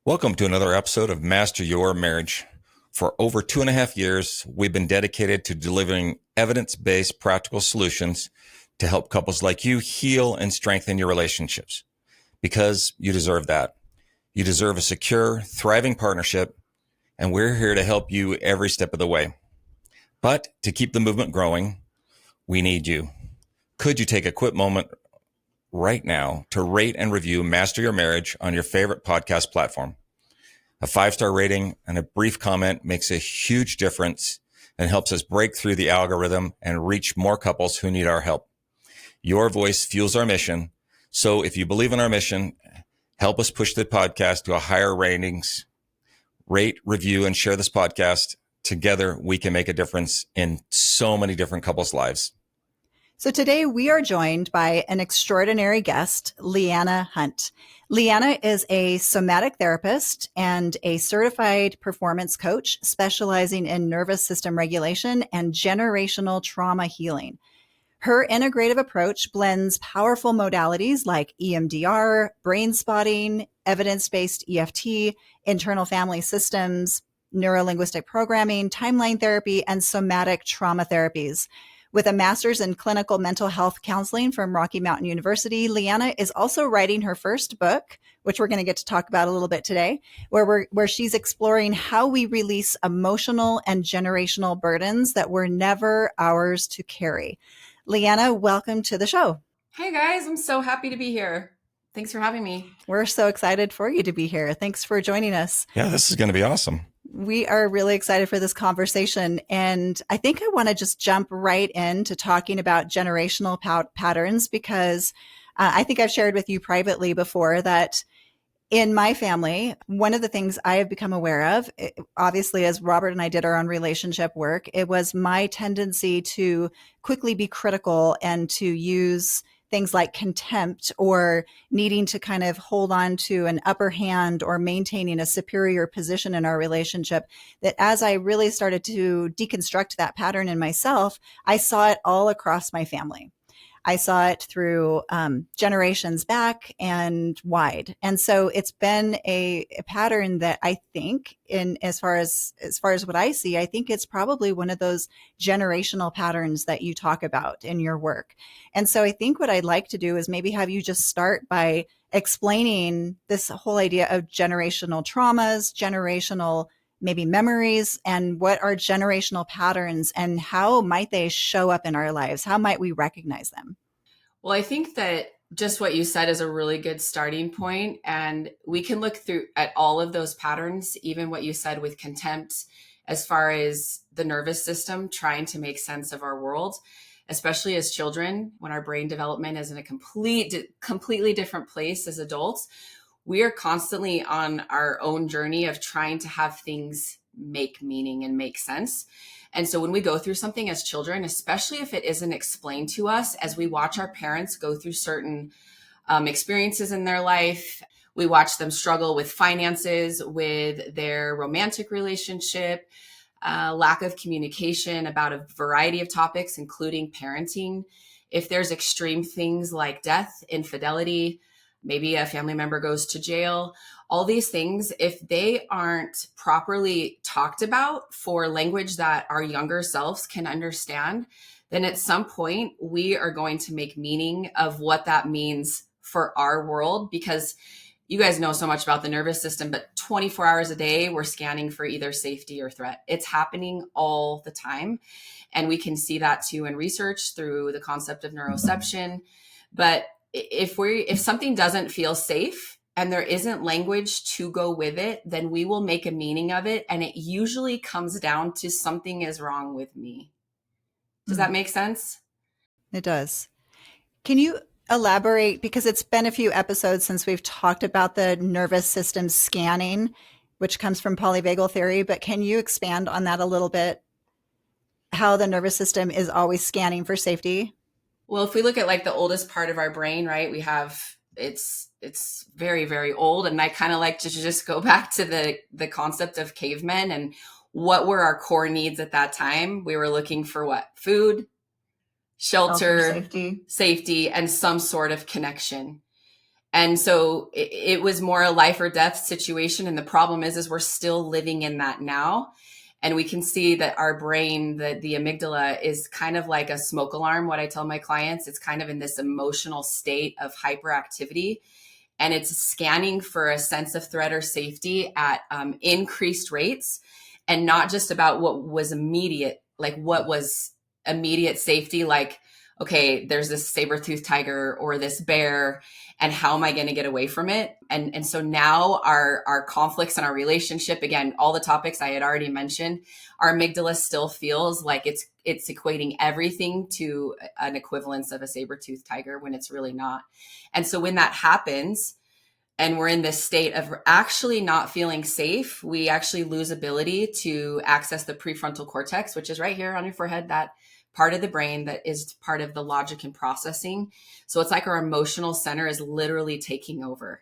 Welcome to another episode of Master Your Marriage. For over 2.5 years, we've been dedicated to delivering evidence-based practical solutions to help couples like you heal and strengthen your relationships. Because you deserve that. You deserve a secure, thriving partnership, and we're here to help you every step of the way. But to keep the movement growing, we need you. Could you take a quick moment right now to rate and review Master Your Marriage on your favorite podcast platform? A 5-star rating and a brief comment makes a huge difference and helps us break through the algorithm and reach more couples who need our help. Your voice fuels our mission. So if you believe in our mission, help us push the podcast to a higher ratings. Rate, review, and share this podcast. Together, we can make a difference in so many different couples' lives. So today we are joined by an extraordinary guest, Leanna Hunt. Leanna is a somatic therapist and a certified performance coach specializing in nervous system regulation and generational trauma healing. Her integrative approach blends powerful modalities like EMDR, brain spotting, evidence-based EFT, internal family systems, neurolinguistic programming, timeline therapy, and somatic trauma therapies. With a master's in clinical mental health counseling from Rocky Mountain University, Leanna is also writing her first book, which we're going to get to talk about a little bit today, where she's exploring how we release emotional and generational burdens that were never ours to carry. Leanna, welcome to the show. Hey guys, I'm so happy to be here. Thanks for having me. We're so excited for you to be here. Thanks for joining us. Yeah, this is going to be awesome. We are really excited for this conversation. And I think I want to just jump right into talking about generational patterns because I think I've shared with you privately before that in my family, one of the things I have become aware of, obviously, as Robert and I did our own relationship work, it was my tendency to quickly be critical and to use things like contempt or needing to kind of hold on to an upper hand or maintaining a superior position in our relationship, that as I really started to deconstruct that pattern in myself, I saw it all across my family. I saw it through generations back and wide. And so it's been a pattern that I think as far as what I see, I think it's probably one of those generational patterns that you talk about in your work. And so I think what I'd like to do is maybe have you just start by explaining this whole idea of generational traumas, generational maybe memories, and what are generational patterns and how might they show up in our lives? How might we recognize them? Well, I think that just what you said is a really good starting point, and we can look through at all of those patterns, even what you said with contempt, as far as the nervous system trying to make sense of our world, especially as children, when our brain development is in a completely different place as adults. We are constantly on our own journey of trying to have things make meaning and make sense. And so when we go through something as children, especially if it isn't explained to us, as we watch our parents go through certain experiences in their life, we watch them struggle with finances, with their romantic relationship, lack of communication about a variety of topics, including parenting. If there's extreme things like death, infidelity, maybe a family member goes to jail, all these things, if they aren't properly talked about for language that our younger selves can understand, then at some point we are going to make meaning of what that means for our world. Because you guys know so much about the nervous system, but 24 hours a day, we're scanning for either safety or threat. It's happening all the time. And we can see that too in research through the concept of neuroception. But if something doesn't feel safe and there isn't language to go with it, then we will make a meaning of it. And it usually comes down to something is wrong with me. Does that make sense? It does. Can you elaborate, because it's been a few episodes since we've talked about the nervous system scanning, which comes from polyvagal theory, but can you expand on that a little bit? How the nervous system is always scanning for safety? Well, if we look at like the oldest part of our brain, right, we have, it's very, very old. And I kind of like to just go back to the concept of cavemen and what were our core needs at that time. We were looking for what? Food, shelter, safety, and some sort of connection. And so it was more a life or death situation. And the problem is we're still living in that now. And we can see that our brain, the amygdala, is kind of like a smoke alarm. What I tell my clients, it's kind of in this emotional state of hyperactivity. And it's scanning for a sense of threat or safety at increased rates, and not just about what was immediate, like what was immediate safety, like, okay, there's this saber-toothed tiger or this bear, and how am I going to get away from it? And so now our conflicts in our relationship, again, all the topics I had already mentioned, our amygdala still feels like it's equating everything to an equivalence of a saber-toothed tiger when it's really not. And so when that happens, and we're in this state of actually not feeling safe, we actually lose ability to access the prefrontal cortex, which is right here on your forehead, that part of the brain that is part of the logic and processing. So it's like our emotional center is literally taking over.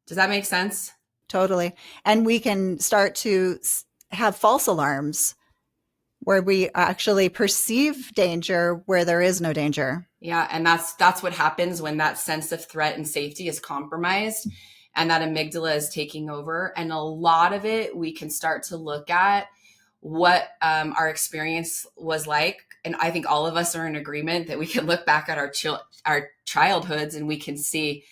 Does that make sense? Totally. And we can start to have false alarms where we actually perceive danger where there is no danger. Yeah, and that's what happens when that sense of threat and safety is compromised and that amygdala is taking over. And a lot of it, we can start to look at what our experience was like. And I think all of us are in agreement that we can look back at our childhoods and we can see,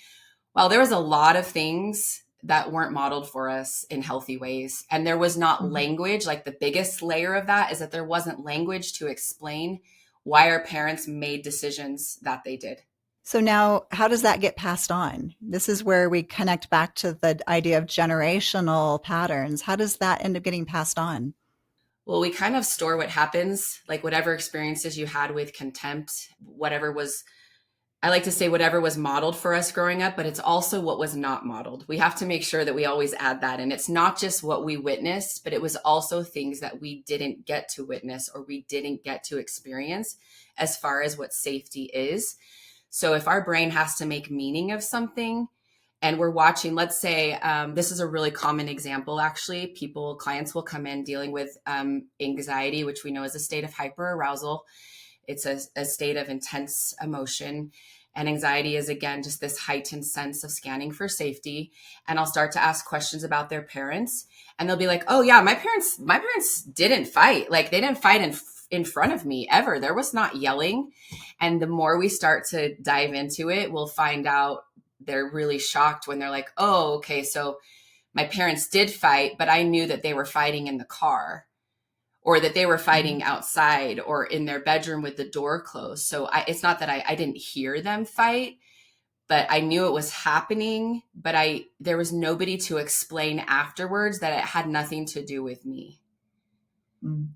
well, there was a lot of things that weren't modeled for us in healthy ways. And there was not language. Like, the biggest layer of that is that there wasn't language to explain why our parents made decisions that they did. So now, how does that get passed on? This is where we connect back to the idea of generational patterns. How does that end up getting passed on? Well, we kind of store what happens, like whatever experiences you had with contempt, whatever was, I like to say whatever was modeled for us growing up, but it's also what was not modeled. We have to make sure that we always add that. And it's not just what we witnessed, but it was also things that we didn't get to witness or we didn't get to experience as far as what safety is. So if our brain has to make meaning of something and we're watching, let's say, this is a really common example, actually, clients will come in dealing with anxiety, which we know is a state of hyperarousal. It's a state of intense emotion. And anxiety is, again, just this heightened sense of scanning for safety. And I'll start to ask questions about their parents. And they'll be like, oh, yeah, my parents didn't fight. Like, they didn't fight in front of me ever. There was not yelling. And the more we start to dive into it, we'll find out they're really shocked when they're like, oh, okay, so my parents did fight, but I knew that they were fighting in the car, or that they were fighting outside or in their bedroom with the door closed. So it's not that I didn't hear them fight, but I knew it was happening, but there was nobody to explain afterwards that it had nothing to do with me,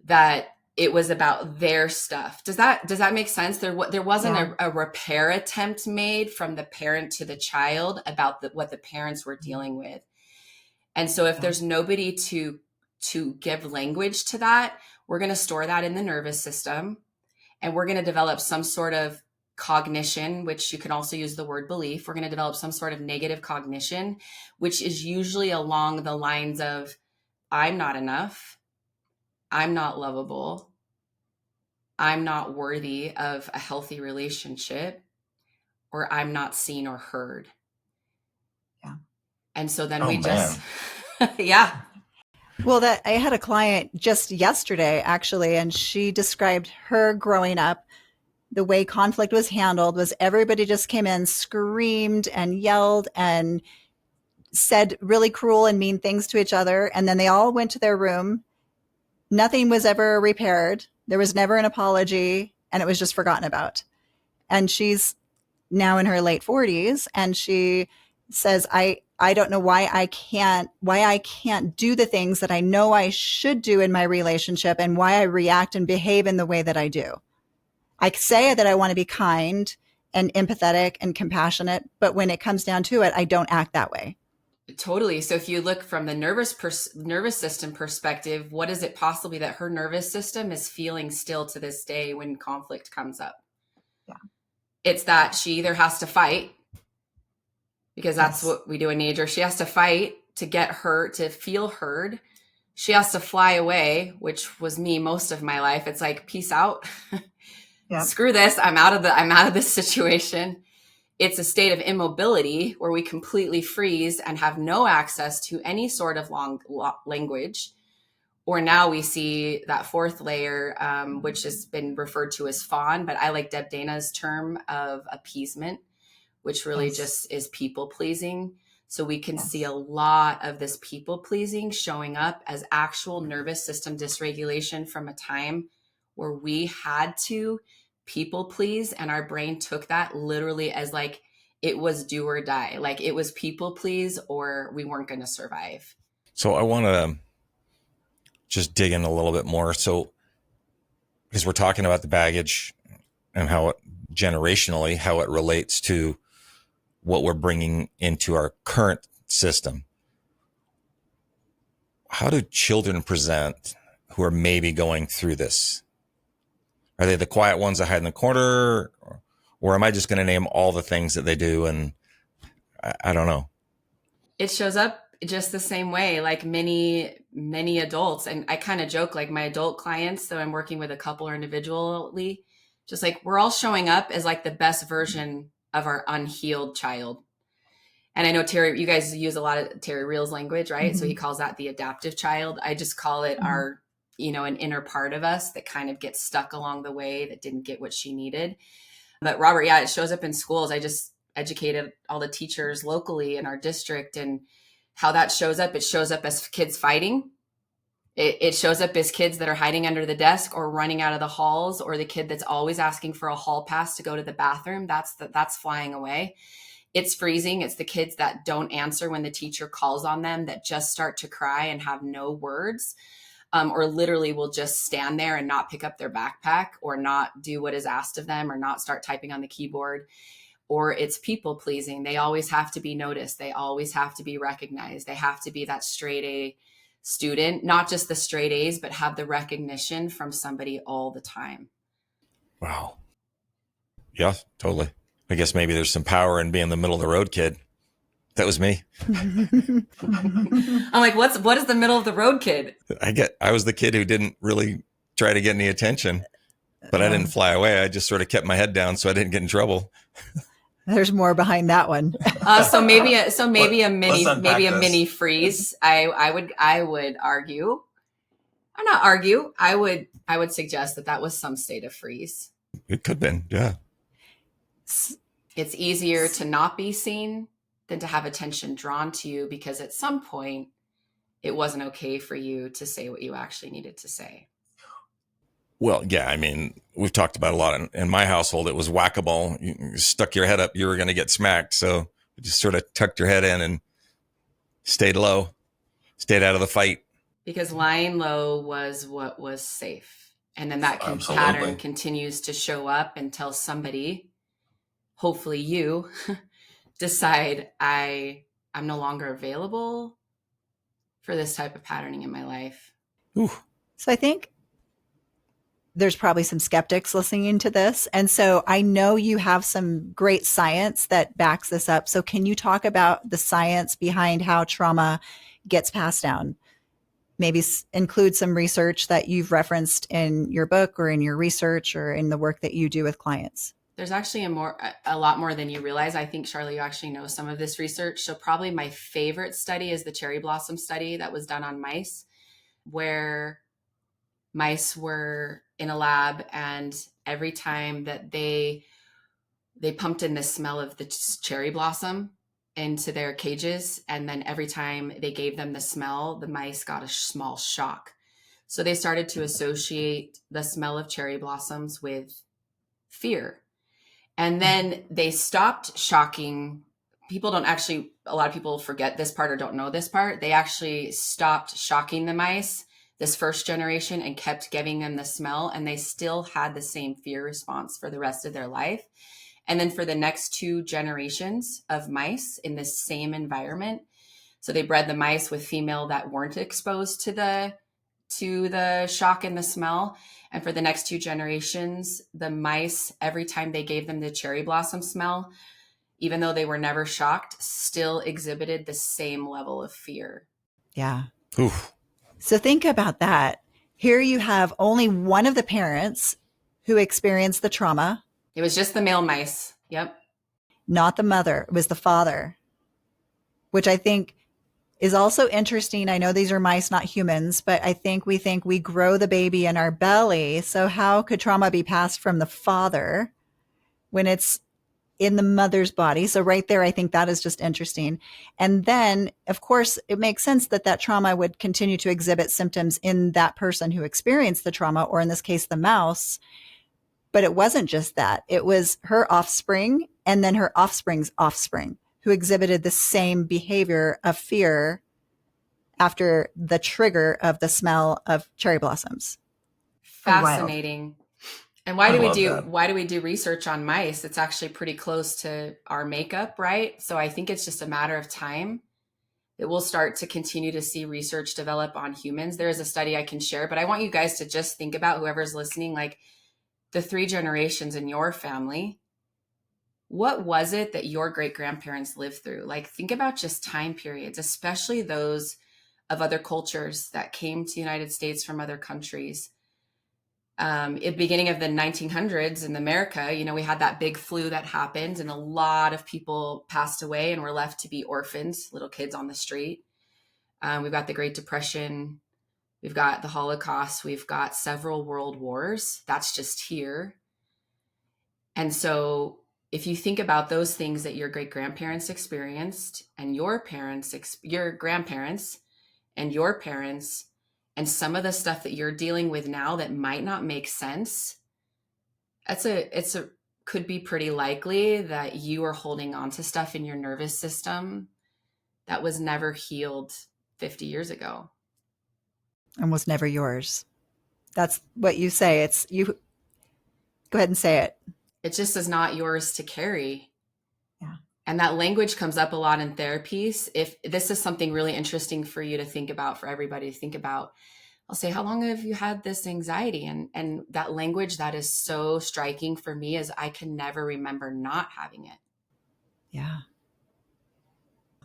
that it was about their stuff. Does that make sense? There wasn't a repair attempt made from the parent to the child about what the parents were dealing with. And so if there's nobody to give language to that, we're going to store that in the nervous system, and we're going to develop some sort of cognition, which you can also use the word belief. We're going to develop some sort of negative cognition, which is usually along the lines of, I'm not enough, I'm not lovable, I'm not worthy of a healthy relationship, or I'm not seen or heard. Yeah. And so then yeah. Well, I had a client just yesterday, actually, and she described her growing up. The way conflict was handled was everybody just came in, screamed and yelled and said really cruel and mean things to each other. And then they all went to their room. Nothing was ever repaired. There was never an apology, and it was just forgotten about. And she's now in her late 40s, and she says, I don't know why I can't do the things that I know I should do in my relationship, and why I react and behave in the way that I do. I say that I want to be kind and empathetic and compassionate, but when it comes down to it, I don't act that way. Totally. So if you look from the nervous system perspective, what is it possibly that her nervous system is feeling still to this day when conflict comes up? Yeah. It's that she either has to fight, because that's what we do in nature. She has to fight to get hurt, to feel heard. She has to fly away, which was me most of my life. It's like, peace out. Yeah. Screw this. I'm out of this situation. it's a state of immobility where we completely freeze and have no access to any sort of language. Or now we see that fourth layer, which has been referred to as fawn, but I like Deb Dana's term of appeasement, which really just is people pleasing. So we can see a lot of this people pleasing showing up as actual nervous system dysregulation from a time where we had to people please, and our brain took that literally as like it was do or die. Like it was people please or we weren't going to survive. So I want to just dig in a little bit more. So, because we're talking about the baggage and how it generationally, how it relates to what we're bringing into our current system. How do children present who are maybe going through this? Are they the quiet ones that hide in the corner? Or am I just going to name all the things that they do? And I don't know. It shows up just the same way, like many adults. And I kind of joke, like my adult clients that I'm working with a couple or individually, just like we're all showing up as like the best version of our unhealed child. And I know Terry, you guys use a lot of Terry Reel's language, right? Mm-hmm. So he calls that the adaptive child. I just call it our, an inner part of us that kind of gets stuck along the way, that didn't get what she needed. But Robert, yeah, it shows up in schools. I just educated all the teachers locally in our district, and how that shows up. It shows up as kids fighting. It shows up as kids that are hiding under the desk or running out of the halls, or the kid that's always asking for a hall pass to go to the bathroom. That's flying away. It's freezing. It's the kids that don't answer when the teacher calls on them, that just start to cry and have no words, or literally will just stand there and not pick up their backpack or not do what is asked of them or not start typing on the keyboard. Or it's people pleasing. They always have to be noticed. They always have to be recognized. They have to be that straight A student, not just the straight A's, but have the recognition from somebody all the time. Wow. Yeah, totally. I guess maybe there's some power in being the middle of the road kid. That was me. I'm like, what is the middle of the road kid? I was the kid who didn't really try to get any attention, but I didn't fly away. I just sort of kept my head down so I didn't get in trouble. There's more behind that one. So maybe a mini freeze. I would argue, or not argue. I would suggest that was some state of freeze. It could have been, yeah. It's easier to not be seen than to have attention drawn to you, because at some point it wasn't okay for you to say what you actually needed to say. Well, yeah, I mean, we've talked about a lot. In my household, it was whack-a-mole. You stuck your head up, you were going to get smacked. So you just sort of tucked your head in and stayed low, stayed out of the fight. Because lying low was what was safe. And then that pattern continues to show up until somebody, hopefully you, decide I'm no longer available for this type of patterning in my life. Ooh. So I think there's probably some skeptics listening to this. And so I know you have some great science that backs this up. So can you talk about the science behind how trauma gets passed down? Maybe include some research that you've referenced in your book or in your research or in the work that you do with clients. There's actually a lot more than you realize. I think, Charlie, you actually know some of this research. So probably my favorite study is the cherry blossom study that was done on mice, where mice were in a lab, and every time that they pumped in the smell of the cherry blossom into their cages, and then every time they gave them the smell, the mice got a small shock. So they started to associate the smell of cherry blossoms with fear. And then they stopped shocking. A lot of people forget this part or don't know this part. They actually stopped shocking the mice this first generation and kept giving them the smell, and they still had the same fear response for the rest of their life. And then for the next 2 generations of mice in this same environment, so they bred the mice with female that weren't exposed to the shock and the smell. And for the next 2 generations, the mice, every time they gave them the cherry blossom smell, even though they were never shocked, still exhibited the same level of fear. Yeah. Oof. So think about that. Here you have only one of the parents who experienced the trauma. It was just the male mice. Yep. not the mother. It was the father, which I think is also interesting. I know these are mice, not humans, but I think we grow the baby in our belly. So how could trauma be passed from the father when it's in the mother's body? So right there, I think that is just interesting. And then, of course, it makes sense that that trauma would continue to exhibit symptoms in that person who experienced the trauma, or in this case, the mouse. But it wasn't just that. It was her offspring and then her offspring's offspring who exhibited the same behavior of fear after the trigger of the smell of cherry blossoms. Fascinating. And I love that. why do we do research on mice? It's actually pretty close to our makeup, right? So I think it's just a matter of time that we'll start to continue to see research develop on humans. There is a study I can share, but I want you guys to just think about, whoever's listening, like the 3 generations in your family. What was it that your great grandparents lived through? Like, think about just time periods, especially those of other cultures that came to the United States from other countries. At the beginning of the 1900s in America, we had that big flu that happened, and a lot of people passed away and were left to be orphans, little kids on the street. We've got the Great Depression. We've got the Holocaust. We've got several world wars. That's just here. And so if you think about those things that your great grandparents experienced, and your parents, your grandparents and your parents, and some of the stuff that you're dealing with now that might not make sense, could be pretty likely that you are holding on to stuff in your nervous system that was never healed 50 years ago. And was never yours. That's what you say. It's you. Go ahead and say it. It just is not yours to carry. Yeah. And that language comes up a lot in therapies. If this is something really interesting for you to think about, for everybody to think about, I'll say, how long have you had this anxiety? And that language that is so striking for me is, I can never remember not having it. Yeah.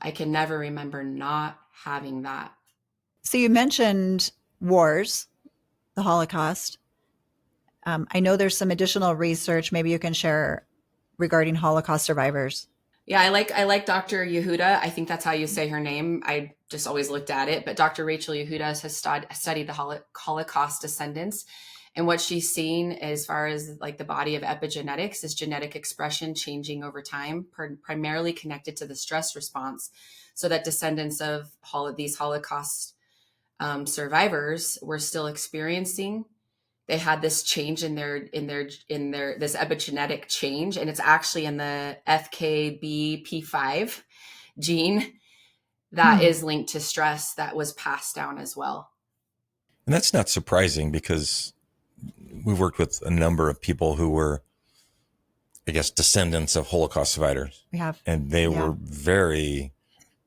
I can never remember not having that. So you mentioned wars, the Holocaust. I know there's some additional research maybe you can share regarding Holocaust survivors. Yeah, I like Dr. Yehuda. I think that's how you say her name. I just always looked at it. But Dr. Rachel Yehuda has studied the Holocaust descendants. And what she's seen as far as like the body of epigenetics is genetic expression changing over time, primarily connected to the stress response. So that descendants of these Holocaust survivors were still experiencing. They had this change in their this epigenetic change, and it's actually in the FKBP5 gene that is linked to stress that was passed down as well. And that's not surprising, because we've worked with a number of people who were, I guess, descendants of Holocaust survivors. We have, and they were very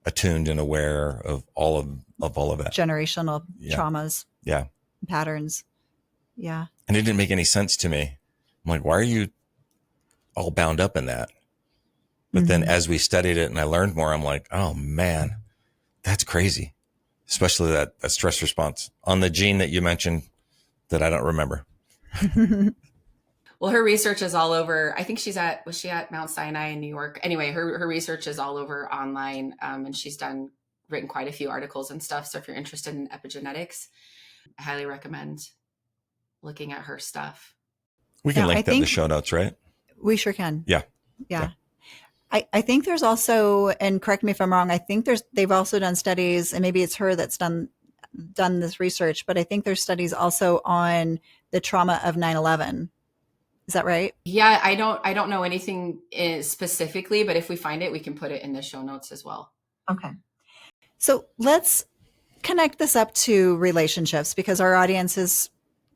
attuned and aware of all of that generational traumas, patterns. Yeah. And it didn't make any sense to me. I'm like, why are you all bound up in that? But then as we studied it and I learned more, I'm like, oh man, that's crazy. Especially that stress response on the gene that you mentioned that I don't remember. Well, her research is all over. I think was she at Mount Sinai in New York? Anyway, her research is all over online. And she's written quite a few articles and stuff. So if you're interested in epigenetics, I highly recommend looking at her stuff. We can link that in the show notes, right? We sure can. Yeah. I think there's also, and correct me if I'm wrong, I think they've also done studies, and maybe it's her that's done this research, but I think there's studies also on the trauma of 9/11. Is that right? Yeah, I don't know anything specifically, but if we find it, we can put it in the show notes as well. Okay. So let's connect this up to relationships, because our audience is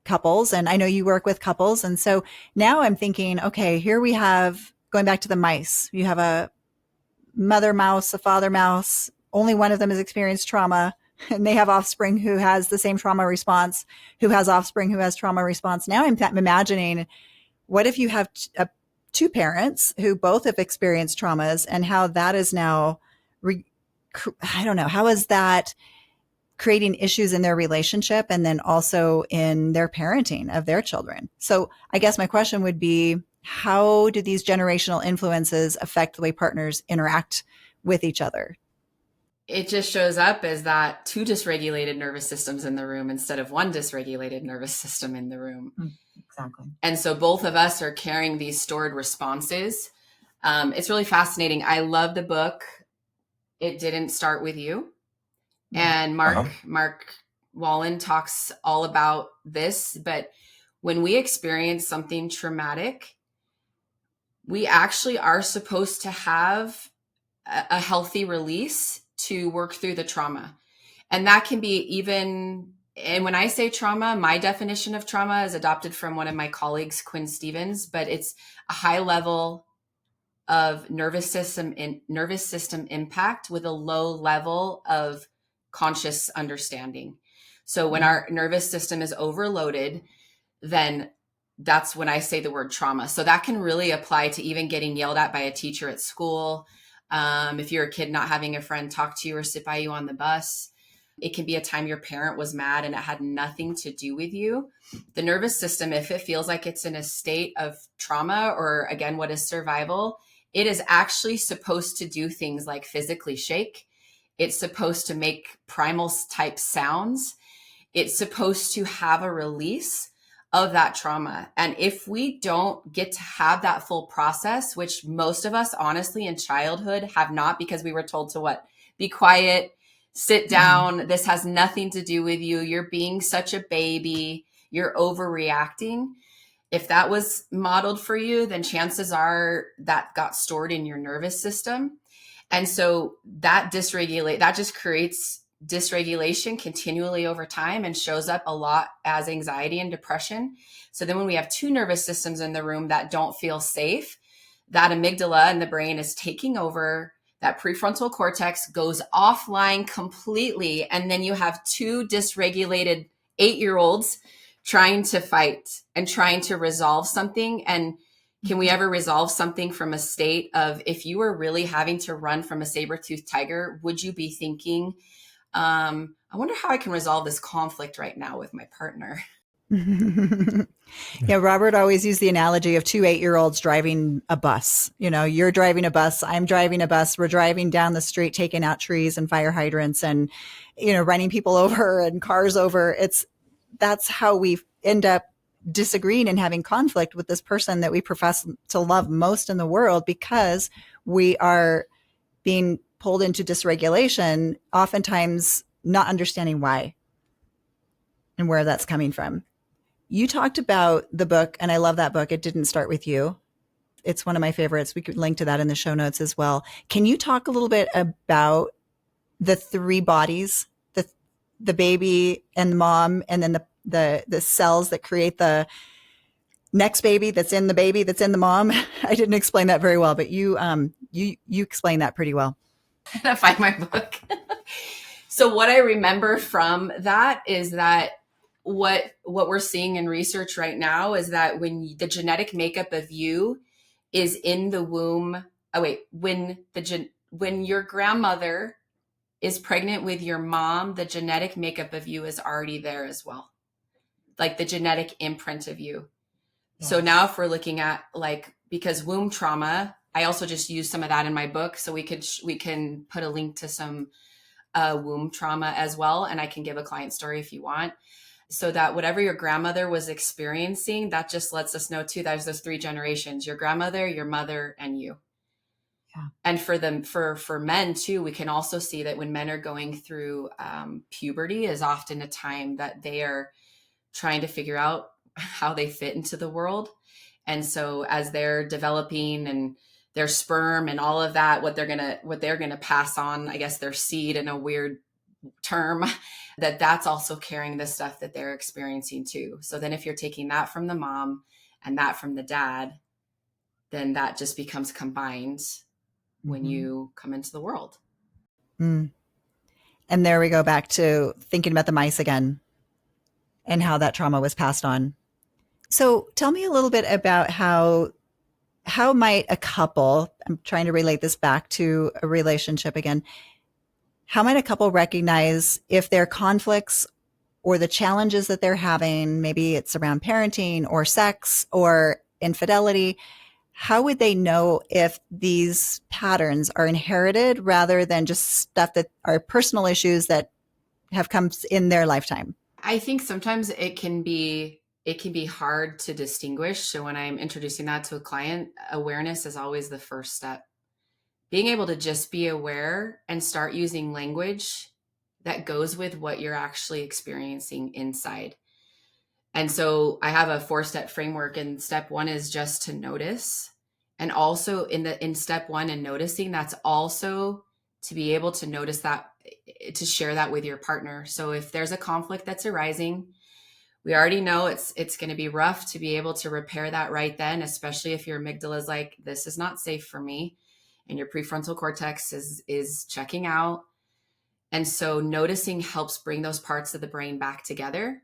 couples, and I know you work with couples. And so now I'm thinking, okay, here we have, going back to the mice, you have a mother mouse, a father mouse, only one of them has experienced trauma, and they have offspring who has the same trauma response, who has offspring who has trauma response. Now I'm imagining, what if you have two parents who both have experienced traumas, and how that is now, I don't know, how is that creating issues in their relationship and then also in their parenting of their children? So I guess my question would be, how do these generational influences affect the way partners interact with each other? It just shows up as that two dysregulated nervous systems in the room instead of one dysregulated nervous system in the room. Exactly. And so both of us are carrying these stored responses. It's really fascinating. I love the book. It Didn't Start With You. And Mark Wallen talks all about this. But when we experience something traumatic, we actually are supposed to have a healthy release to work through the trauma. And that can be even, and when I say trauma, my definition of trauma is adopted from one of my colleagues, Quinn Stevens, but it's a high level of nervous system impact with a low level of conscious understanding. So when our nervous system is overloaded, then that's when I say the word trauma. So that can really apply to even getting yelled at by a teacher at school. If you're a kid not having a friend talk to you or sit by you on the bus, it can be a time your parent was mad and it had nothing to do with you. The nervous system, if it feels like it's in a state of trauma or, again, what is survival, it is actually supposed to do things like physically shake. It's supposed to make primal type sounds. It's supposed to have a release of that trauma. And if we don't get to have that full process, which most of us honestly in childhood have not, because we were told to what? Be quiet, sit down. This has nothing to do with you. You're being such a baby. You're overreacting. If that was modeled for you, then chances are that got stored in your nervous system. And so that just creates dysregulation continually over time and shows up a lot as anxiety and depression. So then when we have two nervous systems in the room that don't feel safe, that amygdala in the brain is taking over, that prefrontal cortex goes offline completely. And then you have two dysregulated 8-year-olds trying to fight and trying to resolve something. And can we ever resolve something from a state of, if you were really having to run from a saber-toothed tiger, would you be thinking, I wonder how I can resolve this conflict right now with my partner? Yeah, Robert always used the analogy of two 8-year-olds driving a bus. You know, you're driving a bus, I'm driving a bus, we're driving down the street, taking out trees and fire hydrants and, you know, running people over and cars over. That's how we end up disagreeing and having conflict with this person that we profess to love most in the world, because we are being pulled into dysregulation, oftentimes not understanding why and where that's coming from. You talked about the book, and I love that book. It Didn't Start With You. It's one of my favorites. We could link to that in the show notes as well. Can you talk a little bit about the three bodies, the baby and the mom, and then the cells that create the next baby that's in the mom? I didn't explain that very well, but you explained that pretty well. Find my book. So what I remember from that is that what we're seeing in research right now is that when the genetic makeup of you is in the womb, when your grandmother is pregnant with your mom, the genetic makeup of you is already there as well. Like the genetic imprint of you. Yes. So now if we're looking at because womb trauma, I also just use some of that in my book. So we can put a link to some womb trauma as well. And I can give a client story if you want. So that whatever your grandmother was experiencing, that just lets us know too, there's those 3 generations, your grandmother, your mother, and you. Yeah. And for men too, we can also see that when men are going through puberty is often a time that they are trying to figure out how they fit into the world. And so as they're developing and their sperm and all of that, what they're going to pass on, I guess their seed in a weird term, that's also carrying the stuff that they're experiencing too. So then if you're taking that from the mom and that from the dad, then that just becomes combined when you come into the world. Mm. And there we go back to thinking about the mice again and how that trauma was passed on. So tell me a little bit about how might a couple, I'm trying to relate this back to a relationship again, how might a couple recognize if their conflicts or the challenges that they're having, maybe it's around parenting or sex or infidelity. How would they know if these patterns are inherited rather than just stuff that are personal issues that have come in their lifetime? I think sometimes it can be hard to distinguish. So when I'm introducing that to a client, awareness is always the first step. Being able to just be aware and start using language that goes with what you're actually experiencing inside. And so I have a 4-step framework, and step 1 is just to notice. And also in step 1 in noticing, that's also to be able to notice that, to share that with your partner. So if there's a conflict that's arising, we already know it's going to be rough to be able to repair that right then, especially if your amygdala is like, this is not safe for me, and your prefrontal cortex is checking out. And so noticing helps bring those parts of the brain back together,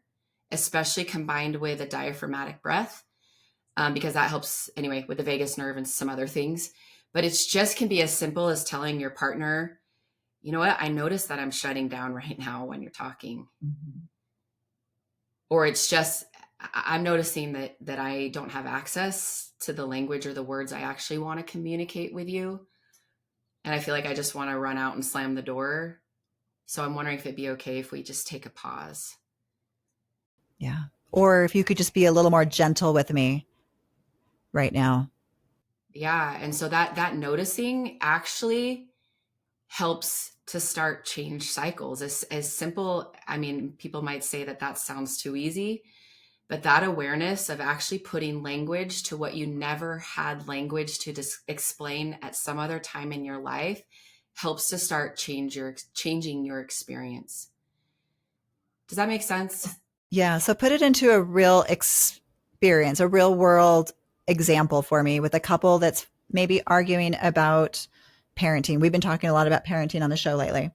especially combined with a diaphragmatic breath, because that helps anyway with the vagus nerve and some other things. But it's just can be as simple as telling your partner, you know what, I notice that I'm shutting down right now when you're talking. Mm-hmm. Or it's just, I'm noticing that I don't have access to the language or the words I actually want to communicate with you. And I feel like I just want to run out and slam the door. So I'm wondering if it'd be okay if we just take a pause. Yeah. Or if you could just be a little more gentle with me right now. Yeah. And so that noticing actually helps to start change cycles. As simple, I mean, people might say that sounds too easy, but that awareness of actually putting language to what you never had language to explain at some other time in your life helps to start changing your experience. Does that make sense? Yeah. So put it into a real experience, a real world example for me with a couple that's maybe arguing about parenting. We've been talking a lot about parenting on the show lately.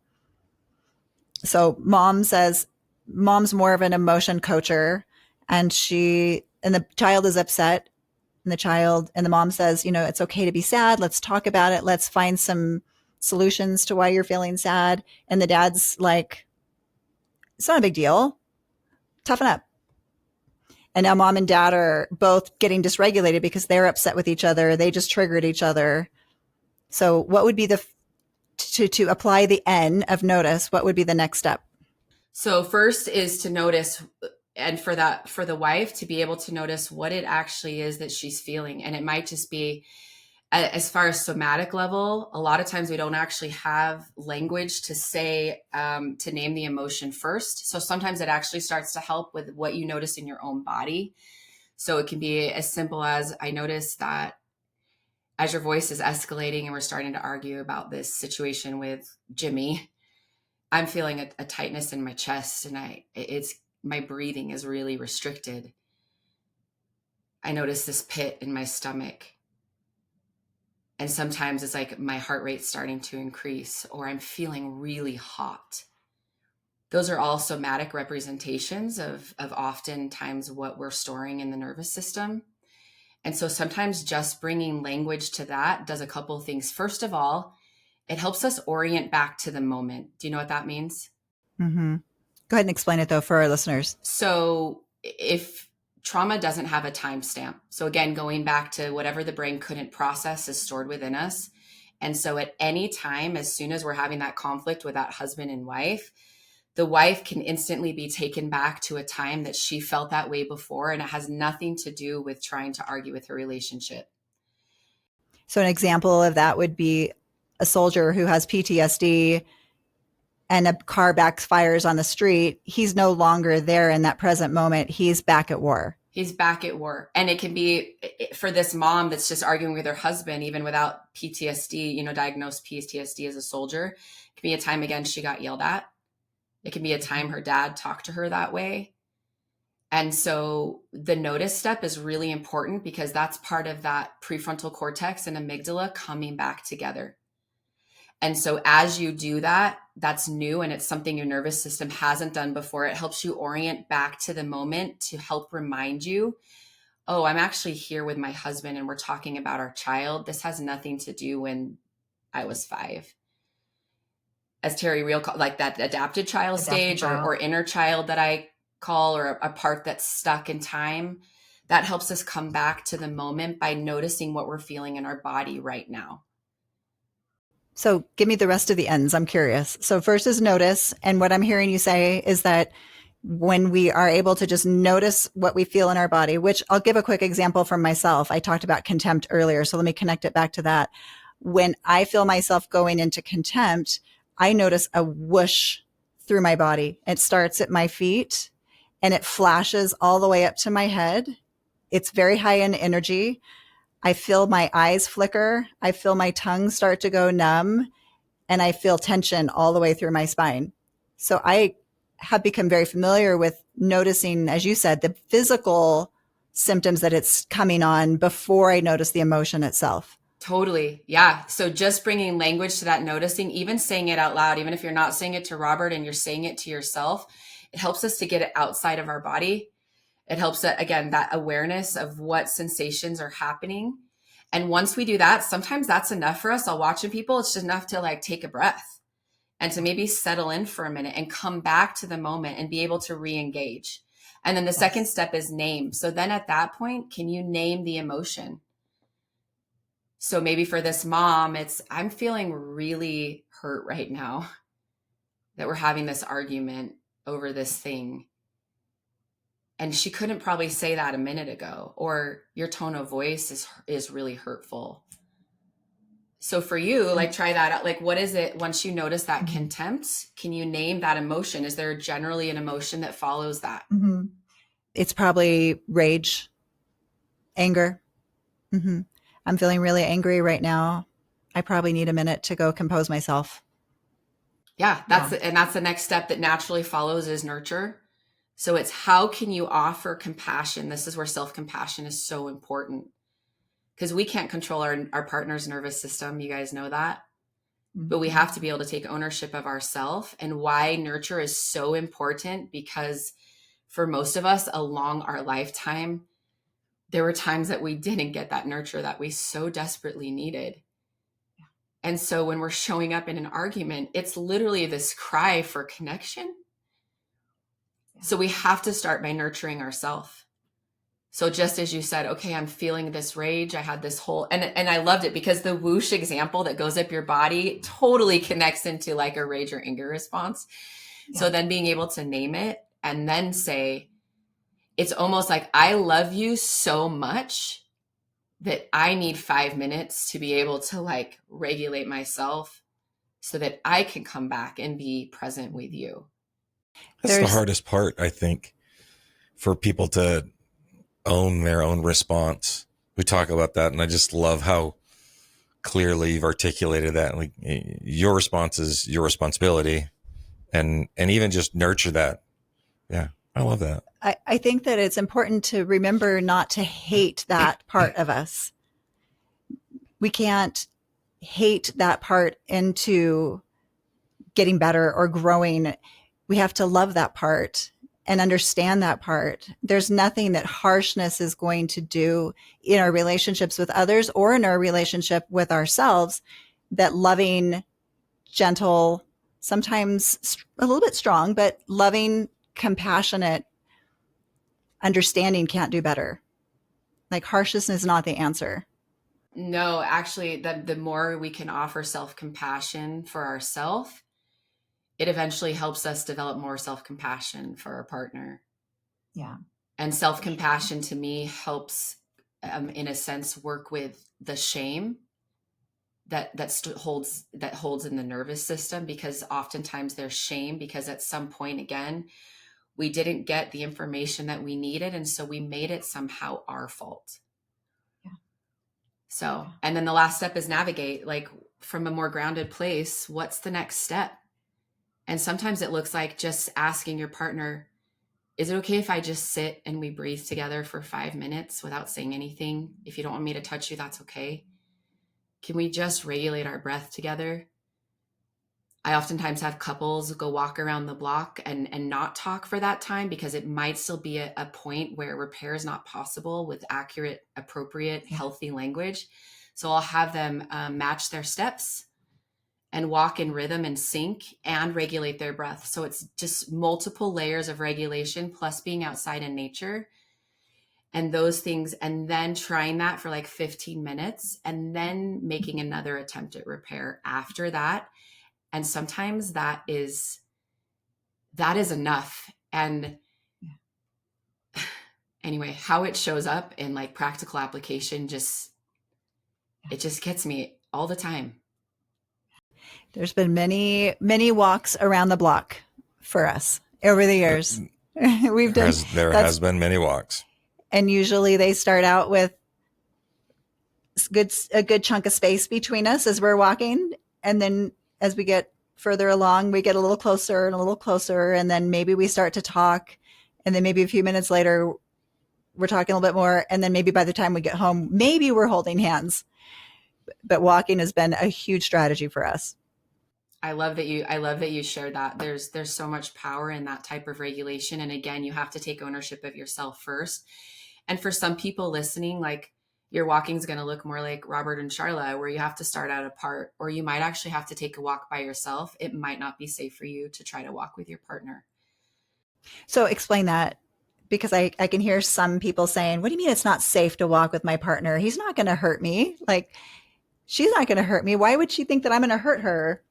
So mom says mom's more of an emotion coacher, and the child is upset, and the mom says, it's okay to be sad. Let's talk about it. Let's find some solutions to why you're feeling sad. And the dad's like, it's not a big deal. Toughen up. And now mom and dad are both getting dysregulated because they're upset with each other. They just triggered each other. So what would be to apply the N of notice, what would be the next step? So first is to notice, and for the wife to be able to notice what it actually is that she's feeling. And it might just be, as far as somatic level, a lot of times we don't actually have language to say, to name the emotion first. So sometimes it actually starts to help with what you notice in your own body. So it can be as simple as, I notice that as your voice is escalating and we're starting to argue about this situation with Jimmy, I'm feeling a tightness in my chest, and my breathing is really restricted. I notice this pit in my stomach. And sometimes it's like my heart rate's starting to increase, or I'm feeling really hot. Those are all somatic representations of oftentimes what we're storing in the nervous system. And so sometimes just bringing language to that does a couple of things. First of all, it helps us orient back to the moment. Do you know what that means? Mm-hmm. Go ahead and explain it, though, for our listeners. So if trauma doesn't have a timestamp, so again, going back to whatever the brain couldn't process is stored within us. And so at any time, as soon as we're having that conflict with that husband and wife, the wife can instantly be taken back to a time that she felt that way before. And it has nothing to do with trying to argue with her relationship. So an example of that would be a soldier who has PTSD and a car backfires on the street. He's no longer there in that present moment. He's back at war. He's back at war. And it can be for this mom that's just arguing with her husband, even without PTSD, diagnosed PTSD as a soldier. It can be a time, again, she got yelled at. It can be a time her dad talked to her that way. And so the notice step is really important because that's part of that prefrontal cortex and amygdala coming back together. And so as you do that, that's new and it's something your nervous system hasn't done before. It helps you orient back to the moment to help remind you, oh, I'm actually here with my husband and we're talking about our child. This has nothing to do when I was 5. As Terry Real called, like that adapted child stage or inner child that I call, or a part that's stuck in time. that helps us come back to the moment by noticing what we're feeling in our body right now. So give me the rest of the ends. I'm curious. So first is notice. And what I'm hearing you say is that when we are able to just notice what we feel in our body, which I'll give a quick example from myself. I talked about contempt earlier, so let me connect it back to that. When I feel myself going into contempt, I notice a whoosh through my body. It starts at my feet and it flashes all the way up to my head. It's very high in energy. I feel my eyes flicker. I feel my tongue start to go numb, and I feel tension all the way through my spine. So I have become very familiar with noticing, as you said, the physical symptoms that it's coming on before I notice the emotion itself. Totally. Yeah. So just bringing language to that noticing, even saying it out loud, even if you're not saying it to Robert and you're saying it to yourself, it helps us to get it outside of our body. It helps that, again, that awareness of what sensations are happening. And once we do that, sometimes that's enough for us. I'll watching people. It's just enough to like take a breath and to maybe settle in for a minute and come back to the moment and be able to re-engage. And then the second step is name. So then at that point, can you name the emotion? So maybe for this mom, it's, I'm feeling really hurt right now that we're having this argument over this thing. And she couldn't probably say that a minute ago, or your tone of voice is really hurtful. So for you, like try that out. Like, what is it once you notice that contempt? Can you name that emotion? Is there generally an emotion that follows that? Mm-hmm. It's probably rage, anger. Mm-hmm. I'm feeling really angry right now. I probably need a minute to go compose myself. Yeah, and that's the next step that naturally follows is nurture. So it's how can you offer compassion? This is where self-compassion is so important because we can't control our partner's nervous system. You guys know that. But we have to be able to take ownership of ourselves, and why nurture is so important because for most of us along our lifetime, there were times that we didn't get that nurture that we so desperately needed. And so when we're showing up in an argument, it's literally this cry for connection. So we have to start by nurturing ourselves. So just as you said, okay, I'm feeling this rage. I had this whole, and I loved it because the whoosh example that goes up your body totally connects into like a rage or anger response. Yeah. So then being able to name it and then say, it's almost like I love you so much that I need 5 minutes to be able to like regulate myself so that I can come back and be present with you. That's the hardest part, I think, for people to own their own response. We talk about that, and I just love how clearly you've articulated that. Like, your response is your responsibility, and even just nurture that. Yeah, I love that. I think that it's important to remember not to hate that part of us. We can't hate that part into getting better or growing. We have to love that part and understand that part. There's nothing that harshness is going to do in our relationships with others or in our relationship with ourselves that loving, gentle, sometimes a little bit strong, but loving, compassionate, understanding can't do better. Like harshness is not the answer. No, actually, the more we can offer self-compassion for ourselves, it eventually helps us develop more self-compassion for our partner. Yeah. And self-compassion to me helps, in a sense, work with the shame that holds in the nervous system, because oftentimes there's shame because at some point, again, we didn't get the information that we needed. And so we made it somehow our fault. Yeah. So, and then the last step is navigate, like from a more grounded place. What's the next step? And sometimes it looks like just asking your partner, is it okay if I just sit and we breathe together for 5 minutes without saying anything? If you don't want me to touch you, that's okay. Can we just regulate our breath together? I oftentimes have couples go walk around the block and not talk for that time because it might still be a point where repair is not possible with accurate, appropriate, healthy language. So I'll have them match their steps and walk in rhythm and sync and regulate their breath. So it's just multiple layers of regulation plus being outside in nature. and those things, and then trying that for like 15 minutes and then making another attempt at repair after that. And sometimes that is enough. And anyway, how it shows up in like practical application, it just gets me all the time. There's been many, many walks around the block for us over the years. We've done There has been many walks. And usually they start out with a good chunk of space between us as we're walking. And then as we get further along, we get a little closer and a little closer. And then maybe we start to talk. And then maybe a few minutes later, we're talking a little bit more. And then maybe by the time we get home, maybe we're holding hands. But walking has been a huge strategy for us. I love that you shared that. There's so much power in that type of regulation. And again, you have to take ownership of yourself first. And for some people listening, like your walking is going to look more like Robert and Charla, where you have to start out apart, or you might actually have to take a walk by yourself. It might not be safe for you to try to walk with your partner. So explain that, because I can hear some people saying, what do you mean it's not safe to walk with my partner? He's not going to hurt me. Like, she's not going to hurt me. Why would she think that I'm going to hurt her?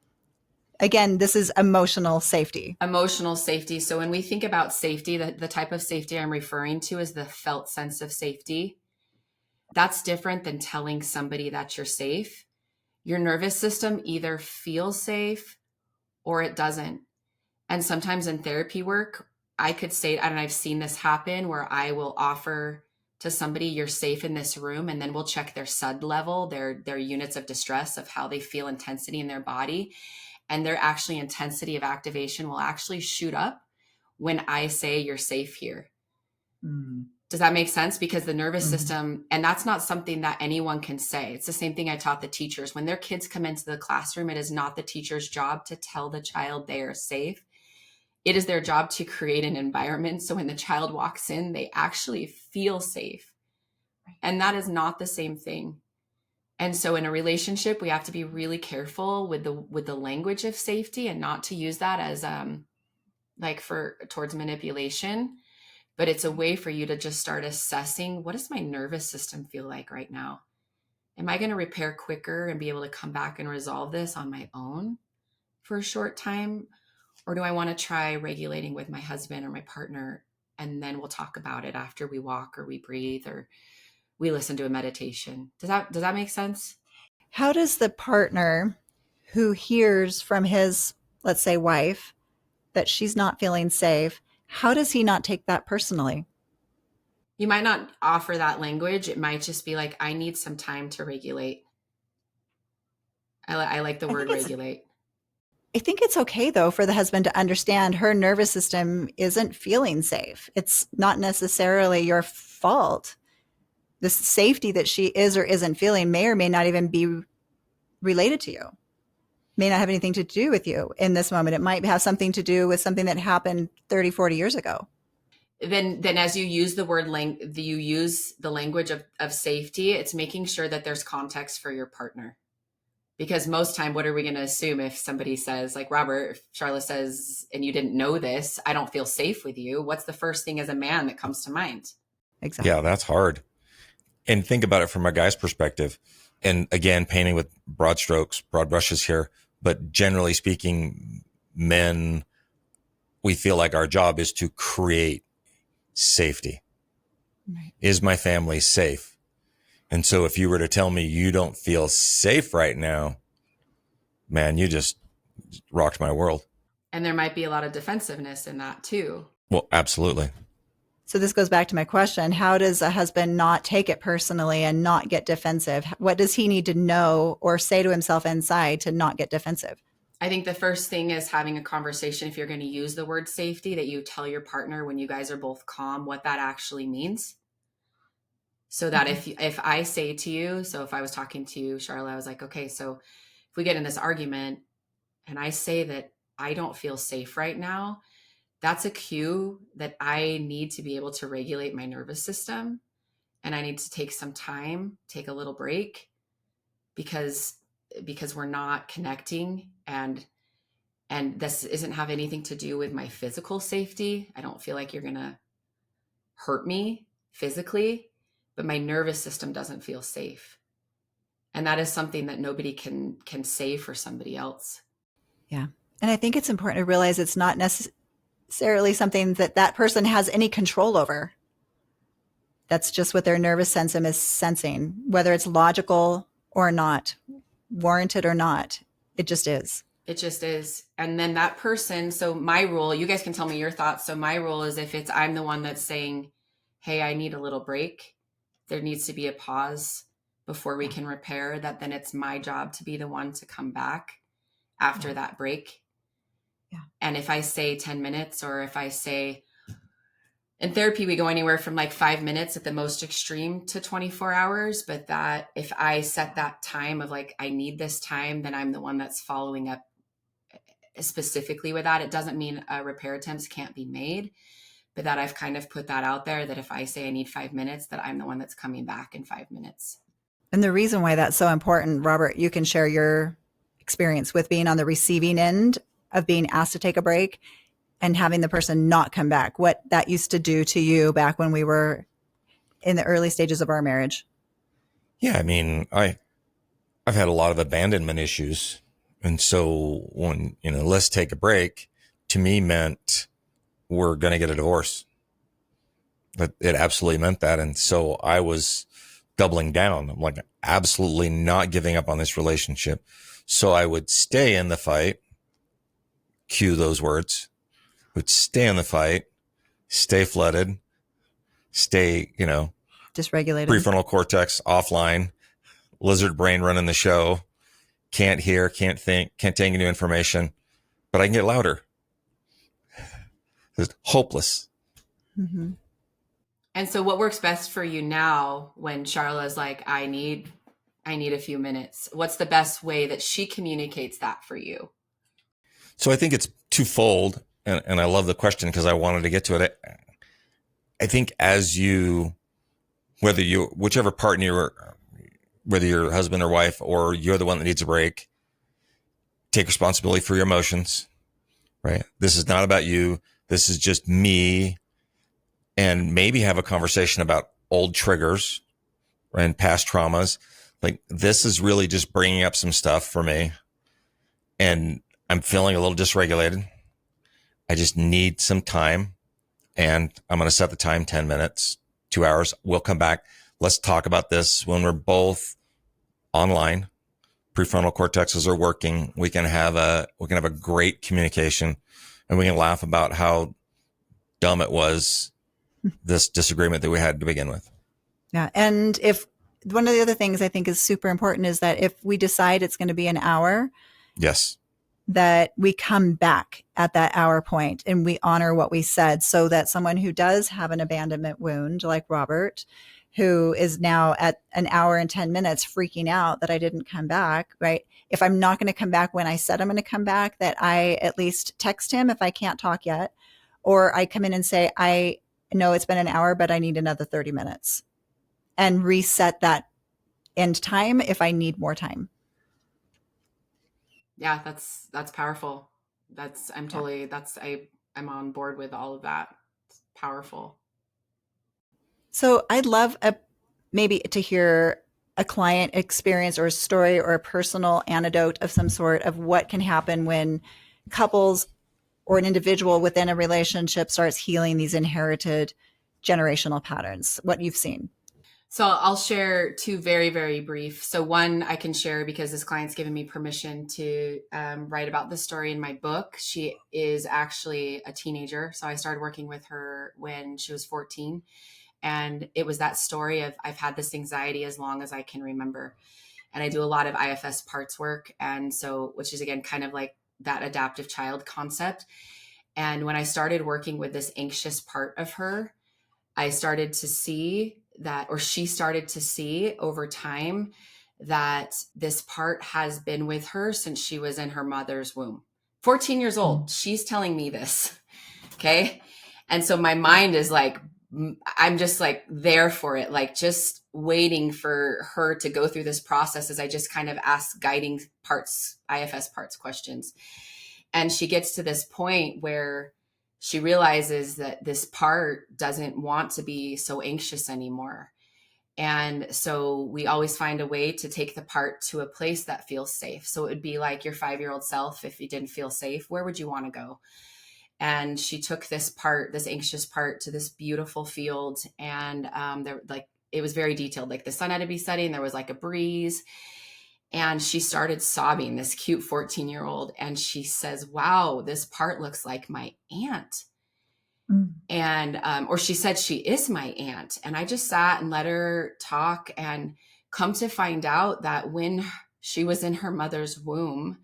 Again, this is emotional safety. Emotional safety. So when we think about safety, the type of safety I'm referring to is the felt sense of safety. That's different than telling somebody that you're safe. Your nervous system either feels safe or it doesn't. And sometimes in therapy work, I could say, and I've seen this happen, where I will offer to somebody, you're safe in this room, and then we'll check their SUD level, their units of distress, of how they feel intensity in their body. And their actually intensity of activation will actually shoot up when I say you're safe here. Mm. Does that make sense? Because the nervous system, and that's not something that anyone can say. It's the same thing I taught the teachers. When their kids come into the classroom, it is not the teacher's job to tell the child they are safe. It is their job to create an environment so when the child walks in, they actually feel safe. And that is not the same thing. And so in a relationship, we have to be really careful with the language of safety, and not to use that as towards manipulation. But it's a way for you to just start assessing, what does my nervous system feel like right now? Am I going to repair quicker and be able to come back and resolve this on my own for a short time? Or do I want to try regulating with my husband or my partner, and then we'll talk about it after we walk or we breathe or we listen to a meditation? Does that make sense? How does the partner who hears from his, let's say, wife, that she's not feeling safe, how does he not take that personally? You might not offer that language. It might just be like, I need some time to regulate. I like the word regulate. I think it's okay, though, for the husband to understand her nervous system isn't feeling safe. It's not necessarily your fault. The safety that she is or isn't feeling may or may not even be related to you, may not have anything to do with you in this moment. It might have something to do with something that happened 30, 40 years ago. Then as you use the word you use the language of safety, it's making sure that there's context for your partner. Because most time, what are we going to assume if somebody says, like Robert, if Charlotte says, and you didn't know this, I don't feel safe with you. What's the first thing as a man that comes to mind? Exactly. Yeah, that's hard. And think about it from a guy's perspective. And again, painting with broad strokes, broad brushes here. But generally speaking, men, we feel like our job is to create safety. Right. Is my family safe? And so if you were to tell me you don't feel safe right now, man, you just rocked my world. And there might be a lot of defensiveness in that too. Well, absolutely. So this goes back to my question. How does a husband not take it personally and not get defensive? What does he need to know or say to himself inside to not get defensive? I think the first thing is having a conversation, if you're going to use the word safety, that you tell your partner when you guys are both calm what that actually means. So that if I say to you, so if I was talking to you, Charlotte, I was like, okay, so if we get in this argument and I say that I don't feel safe right now, that's a cue that I need to be able to regulate my nervous system. And I need to take some time, take a little break, because we're not connecting, and this isn't have anything to do with my physical safety. I don't feel like you're going to hurt me. physically, but my nervous system doesn't feel safe. And that is something that nobody can say for somebody else. Yeah. And I think it's important to realize it's not necessarily something that that person has any control over. That's just what their nervous system is sensing, whether it's logical or not, warranted or not. It just is. It just is. And then that person, so my rule, you guys can tell me your thoughts. So my rule is if it's, I'm the one that's saying, hey, I need a little break, there needs to be a pause before we can repair that, then it's my job to be the one to come back after that break. Yeah. And if I say 10 minutes, or if I say, in therapy, we go anywhere from like 5 minutes at the most extreme to 24 hours. But that if I set that time of like, I need this time, then I'm the one that's following up specifically with that. It doesn't mean repair attempts can't be made, but that I've kind of put that out there that if I say I need 5 minutes, that I'm the one that's coming back in 5 minutes. And the reason why that's so important, Robert, you can share your experience with being on the receiving end of being asked to take a break and having the person not come back, what that used to do to you back when we were in the early stages of our marriage. Yeah, I mean, I've had a lot of abandonment issues. And so when, let's take a break, to me meant we're going to get a divorce. But it absolutely meant that. And so I was doubling down. I'm like, absolutely not giving up on this relationship. So I would stay in the fight, cue those words, would stay in the fight, stay flooded, stay, Dysregulated. prefrontal cortex offline, lizard brain running the show, can't hear, can't think, can't take new information, but I can get louder. It's hopeless. Mm-hmm. And so what works best for you now when Charla's like, I need a few minutes? What's the best way that she communicates that for you? So I think it's twofold. And I love the question because I wanted to get to it. I think whichever partner you're, whether you're husband or wife, or you're the one that needs a break, take responsibility for your emotions, right? This is not about you. This is just me. And maybe have a conversation about old triggers and past traumas. Like, this is really just bringing up some stuff for me. And I'm feeling a little dysregulated. I just need some time. And I'm going to set the time 10 minutes, 2 hours. We'll come back. Let's talk about this when we're both online. Prefrontal cortexes are working. We can have a great communication, and we can laugh about how dumb it was, this disagreement that we had to begin with. Yeah. And if one of the other things I think is super important is that if we decide it's going to be an hour, yes, that we come back at that hour point and we honor what we said, so that someone who does have an abandonment wound, like Robert, who is now at an hour and 10 minutes freaking out that I didn't come back, right? If I'm not going to come back when I said I'm going to come back, that I at least text him if I can't talk yet, or I come in and say, I know it's been an hour, but I need another 30 minutes, and reset that end time if I need more time. Yeah, that's powerful. I'm on board with all of that. It's powerful. So I'd love maybe to hear a client experience or a story or a personal anecdote of some sort of what can happen when couples or an individual within a relationship starts healing these inherited generational patterns, what you've seen. So I'll share two very, very brief. So one I can share because this client's given me permission to write about this story in my book. She is actually a teenager. So I started working with her when she was 14. And it was that story of, I've had this anxiety as long as I can remember. And I do a lot of IFS parts work. And so, which is again, kind of like that adaptive child concept. And when I started working with this anxious part of her, I started to see that, or she started to see over time, that this part has been with her since she was in her mother's womb. 14 years old. She's telling me this. Okay. And so my mind is like, I'm just like there for it, like just waiting for her to go through this process as I just kind of ask guiding parts, IFS parts questions. And she gets to this point where she realizes that this part doesn't want to be so anxious anymore. And so we always find a way to take the part to a place that feels safe. So it would be like your 5-year-old self. If you didn't feel safe, where would you want to go? And she took this part, this anxious part, to this beautiful field. And there, like, it was very detailed. Like the sun had to be setting. There was like a breeze. And she started sobbing, this cute 14-year-old. And she says, wow, this part looks like my aunt. And, or she said, she is my aunt. And I just sat and let her talk, and come to find out that when she was in her mother's womb,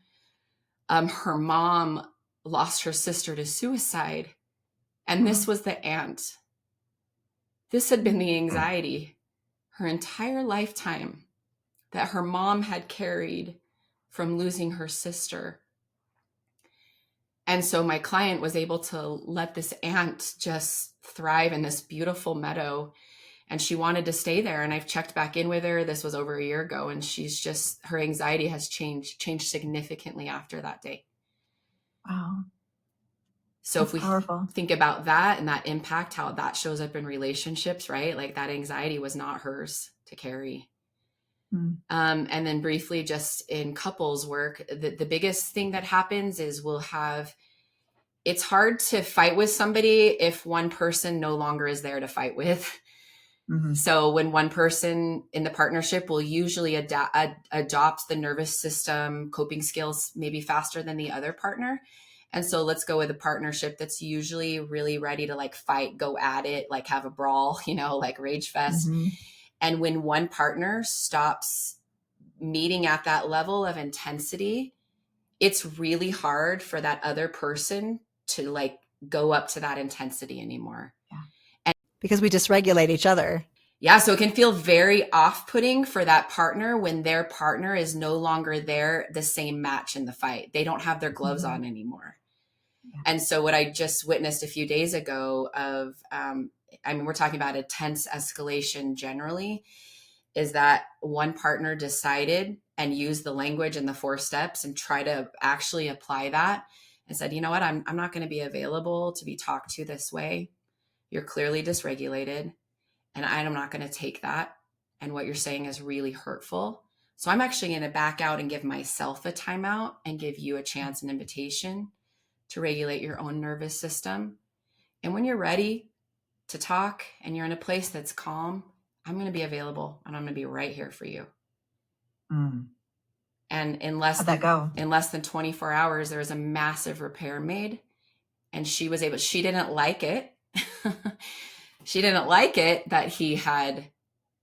her mom lost her sister to suicide. And this was the aunt. This had been the anxiety her entire lifetime that her mom had carried from losing her sister. And so my client was able to let this aunt just thrive in this beautiful meadow, and she wanted to stay there. And I've checked back in with her. This was over a year ago, and she's just, her anxiety has changed significantly after that day. Wow. So That's if we powerful. think about that and that impact, how that shows up in relationships, right? Like that anxiety was not hers to carry. And then briefly, just in couples work, the biggest thing that happens is it's hard to fight with somebody if one person no longer is there to fight with. So when one person in the partnership will usually adopt the nervous system coping skills maybe faster than the other partner. And so let's go with a partnership that's usually really ready to like fight, go at it, like have a brawl, like rage fest. And when one partner stops meeting at that level of intensity, it's really hard for that other person to like go up to that intensity anymore. Yeah. And because we dysregulate each other. Yeah. So it can feel very off-putting for that partner when their partner is no longer there, the same match in the fight. They don't have their gloves on anymore. Yeah. And so what I just witnessed a few days ago of, we're talking about a tense escalation generally, is that one partner decided and used the language and the 4 steps and try to actually apply that and said, you know what, I'm not going to be available to be talked to this way. You're clearly dysregulated, and I'm not going to take that. And what you're saying is really hurtful. So I'm actually going to back out and give myself a timeout and give you a chance, an invitation to regulate your own nervous system. And when you're ready to talk and you're in a place that's calm, I'm going to be available, and I'm going to be right here for you. And in less than 24 hours, there was a massive repair made, and she didn't like it. She didn't like it that he had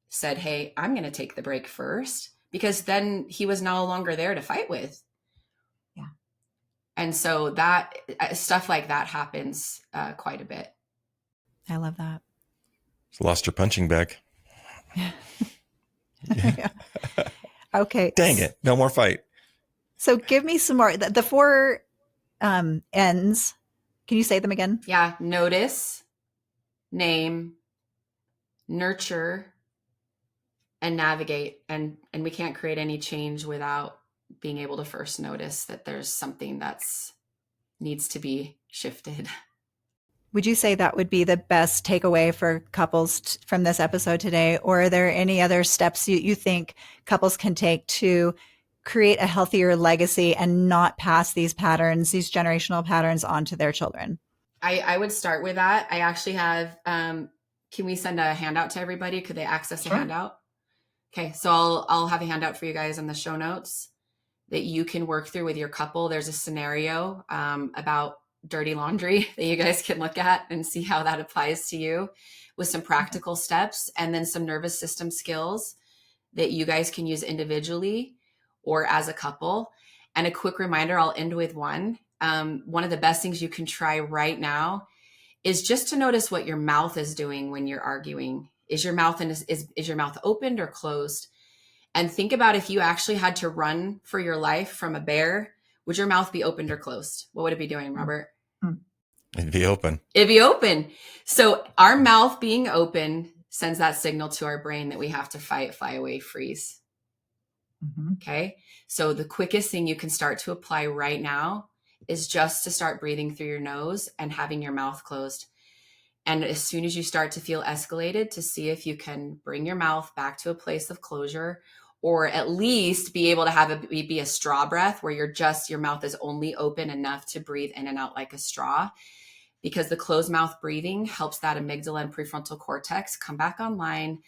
said, hey, I'm going to take the break first, because then he was no longer there to fight with. Yeah. And so that stuff like that happens quite a bit. I love that. Lost her punching bag. Yeah. Okay. Dang it. No more fight. So give me some more. The 4 N's. Can you say them again? Yeah. Notice, name, nurture, and navigate. And we can't create any change without being able to first notice that there's something that's needs to be shifted. Would you say that would be the best takeaway for couples from this episode today? Or are there any other steps you think couples can take to create a healthier legacy and not pass these patterns, these generational patterns, on to their children? I would start with that. I actually have, can we send a handout to everybody? Could they access a handout? Okay. So I'll have a handout for you guys in the show notes that you can work through with your couple. There's a scenario about dirty laundry that you guys can look at and see how that applies to you, with some practical steps, and then some nervous system skills that you guys can use individually or as a couple. And a quick reminder, I'll end with one. One of the best things you can try right now is just to notice what your mouth is doing when you're arguing. Is your mouth is your mouth opened or closed? And think about if you actually had to run for your life from a bear, would your mouth be opened or closed? What would it be doing, Robert? It'd be open. It'd be open. So our mouth being open sends that signal to our brain that we have to fight, fly away, freeze. Okay. So the quickest thing you can start to apply right now is just to start breathing through your nose and having your mouth closed. And as soon as you start to feel escalated, to see if you can bring your mouth back to a place of closure, or at least be able to have it be a straw breath where your mouth is only open enough to breathe in and out like a straw. Because the closed mouth breathing helps that amygdala and prefrontal cortex come back online.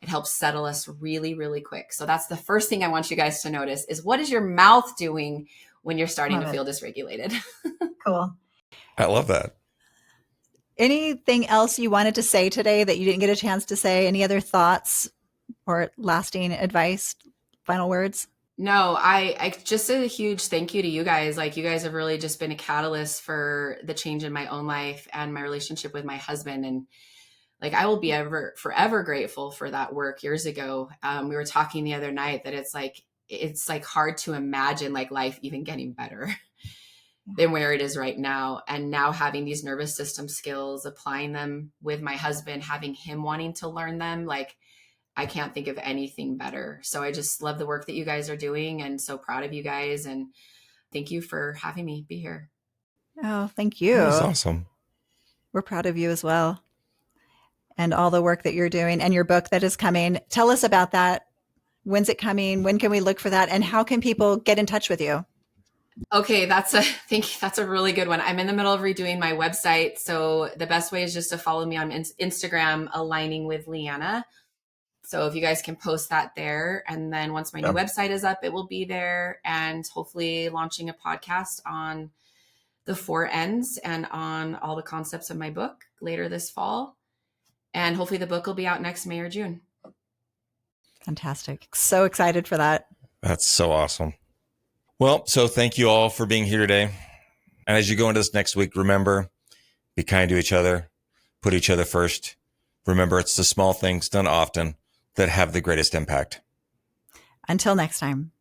It helps settle us really, really quick. So that's the first thing I want you guys to notice is, what is your mouth doing when you're starting to feel dysregulated? Cool. I love that. Anything else you wanted to say today that you didn't get a chance to say? Any other thoughts or lasting advice, final words? No, I just a huge thank you to you guys. Like, you guys have really just been a catalyst for the change in my own life and my relationship with my husband. And like, I will be forever grateful for that work years ago. We were talking the other night that it's like hard to imagine like life even getting better than where it is right now. And now having these nervous system skills, applying them with my husband, having him wanting to learn them, like, I can't think of anything better. So I just love the work that you guys are doing, and so proud of you guys. And thank you for having me be here. Oh, thank you. That was awesome. We're proud of you as well. And all the work that you're doing and your book that is coming. Tell us about that. When's it coming? When can we look for that? And how can people get in touch with you? Okay, that's a really good one. I'm in the middle of redoing my website. So the best way is just to follow me on Instagram, Aligning with Leanna. So if you guys can post that there, and then once my new website is up, it will be there, and hopefully launching a podcast on the 4 Ns and on all the concepts of my book later this fall. And hopefully the book will be out next May or June. Fantastic. So excited for that. That's so awesome. Well, so thank you all for being here today. And as you go into this next week, remember, be kind to each other, put each other first. Remember, it's the small things done often that have the greatest impact. Until next time.